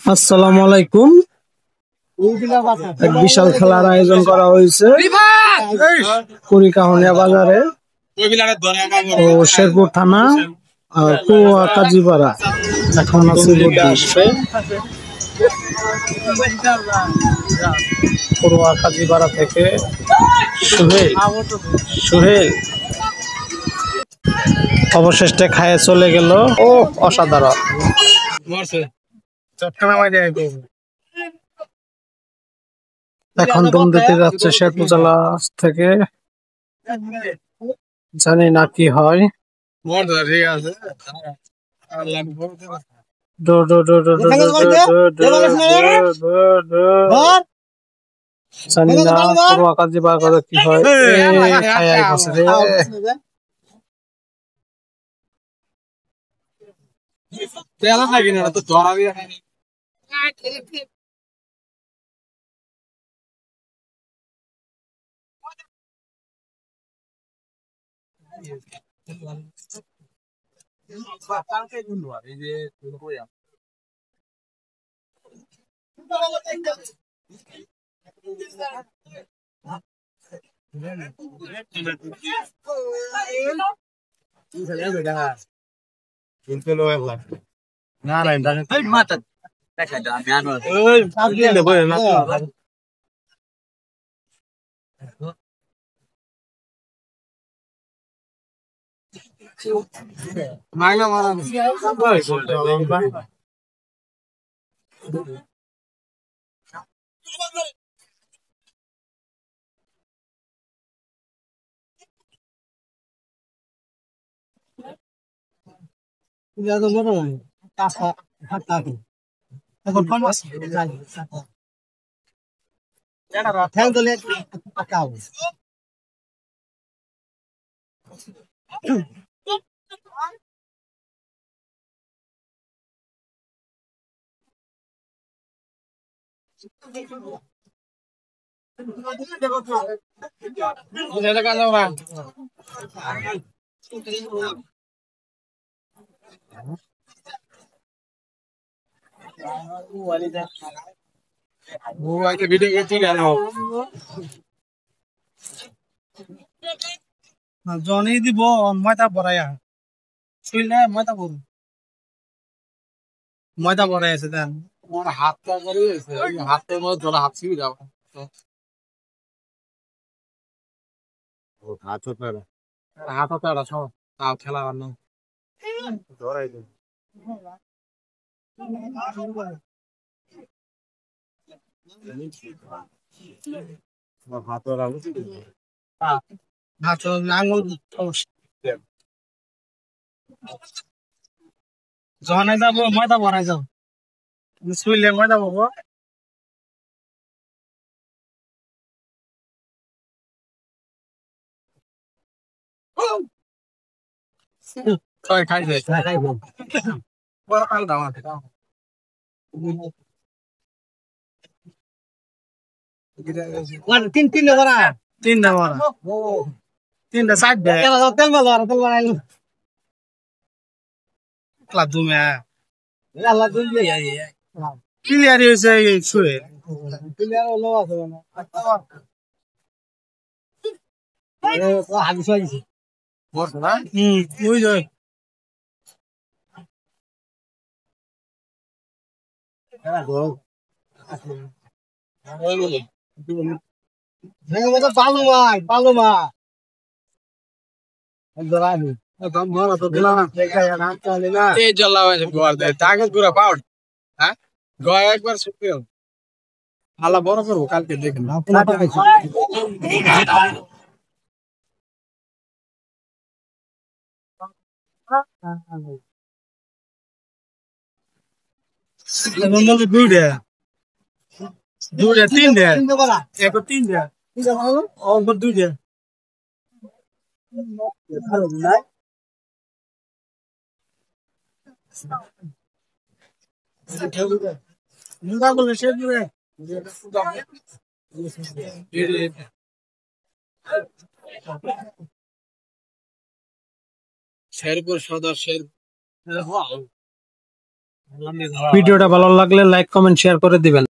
আসসালামু আলাইকুম। এক বিশাল খেলার আয়োজন করা হয়েছে কুড়িকাহনিয়া বাজারে ও শেরপুর থানা কুয়া কাজীপাড়া। এখন নাসিরুদ্দিন আসবে কুয়া কাজীপাড়া থেকে সোহেল অবশেষে খায়ে চলে গেল। ও অসাধারণ। এখন দম দিতে যাচ্ছে শেরপুর জেলা থেকে, জানি না কি হয়। জানি না পুরো কাজী বার করে কি হয়। জনি দিব ময়দা ভরাইয়া শুইলে ময়দা ভরু ময়দা ভরাই আছে দেন হাতটা করে হাতের মধ্যে ধরা হাত ছিঁড়ে যাও হাত হাত সব তাও খেলা আর না ধরাই দিন হাত আঙুল জনে যাবো ময়দা ভরাই যাও শুইলে ময়দা ভরবো খাইছে বড় কাল দাম আছে তিনটা ভরা তিনটা সাইড তেল বানাইলো দুমে ক্লিয়ার হয়েছে শুয়ে ক্লিয়ার হলো আছে হাগি শুয়েছে বসে না ওই যায় পালো মা একবার আল্লাহ বড় করবো কালকে দেখেন দুইটা তিনটা একবার তিনটা দুইটা শেরপুর সদর শের ভিডিওটা ভালো লাগলে লাইক কমেন্ট শেয়ার করে দিবেন।